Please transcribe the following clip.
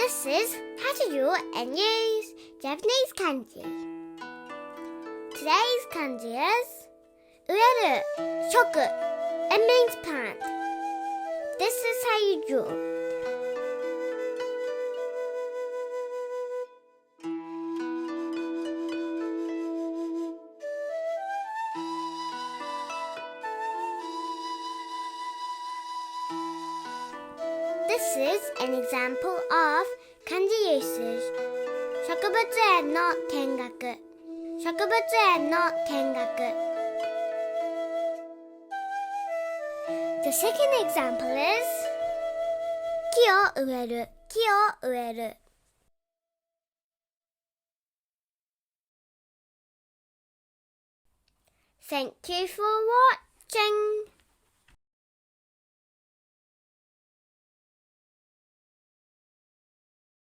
This is how to draw and use Japanese kanji. Today's kanji is 植える、食 It means plant. This is how you draw. This is an example of kanji usage. 植物園の見学。植物園の見学。The second example is 木を植える。木を植える。Thank you for watching.